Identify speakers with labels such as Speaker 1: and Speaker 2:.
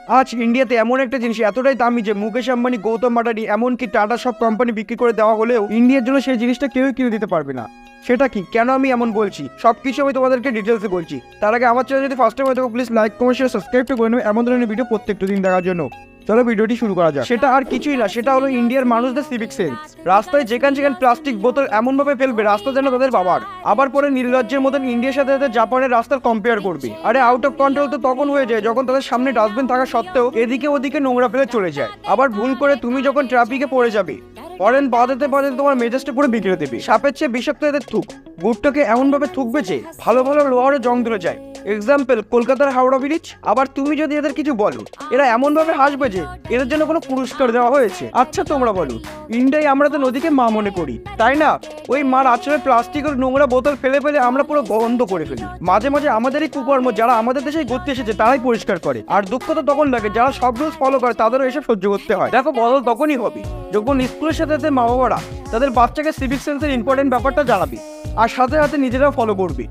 Speaker 1: আজ ইন্ডিয়াতে এমন একটা জিনিস এতটাই দামি যে মুকেশ আম্বানি, গৌতম আডানি, এমনকি টাটা সব কোম্পানি বিক্রি করে দেওয়া হলেও ইন্ডিয়ার জন্য সেই জিনিসটা কেউই কিনে দিতে পারবে না। সেটা কি, কেন আমি এমন বলছি, সবকিছু আমি তোমাদেরকে ডিটেলসে বলছি। তার আগে আমার চ্যানেল যদি ফার্স্ট টাইম হয়ে থাকো please like, comment, share, subscribe করে নেবে এমন ধরনের ভিডিও প্রত্যেকটা দিন দেখার জন্য। চলো ভিডিওটি শুরু করা যাক। সেটা আর কিছুই না, সেটা হলো ইন্ডিয়ার মানুষদের সিভিক সেন্স। রাস্তায় যেখানে প্লাস্টিক বোতল এমন ভাবে ফেলবে রাস্তা যেন তাদের বাবার। আবার পরে নির্লজ্জের মতন ইন্ডিয়ার সাথে তাদের জাপানের রাস্তার কম্পেয়ার করবে। আরে আউট অফ কন্ট্রোল তো তখন হয়ে যায় যখন তাদের সামনে ডাস্টবিন থাকা সত্ত্বেও এদিকে ওদিকে নোংরা ফেলে চলে যায়। আবার ভুল করে তুমি যখন ট্রাফিকে পড়ে যাবে, ফরেন বাজাতে বাজাতে তোমার মেজাজটা পুরো বিগড়ে দেবে। সাপের চেয়ে বিষাক্ত এদের থুক। গুড়টাকে এমন ভাবে থুকবে যে ভালো ভালো লোহারও জং ধরে যায়। এক্সাম্পল কলকাতার হাওড়া ব্রিজ। আবার তুমি যদি এদের কিছু বলো, এরা এমন ভাবে হাসবে যে এদের জন্য কোনো পুরস্কার দেওয়া হয়েছে। আচ্ছা তোমরা বলো, ইন্ডিয়ায় আমরা তো নদীকে মা মনে করি, তাই না? ওই মার আচরে প্লাস্টিকের নোংরা বোতল ফেলে ফেলে আমরা পুরো বন্ধ করে ফেলি। মাঝে মাঝে আমাদেরই কুকর্ম যারা আমাদের দেশে ঘুরতে এসেছে তারাই পরিষ্কার করে। আর দুঃখ তো তখন লাগে যারা সব রুলস ফলো করে তাদেরও এসব সহ্য করতে হয়। দেখো বদল তখনই হবে যখন স্কুলের সাথে সাথে মা বাবারা তাদের বাচ্চাকে সিভিক সেন্সের ইম্পর্টেন্ট ব্যাপারটা জানাবে আর সাথে সাথে নিজেরাও ফলো করবে।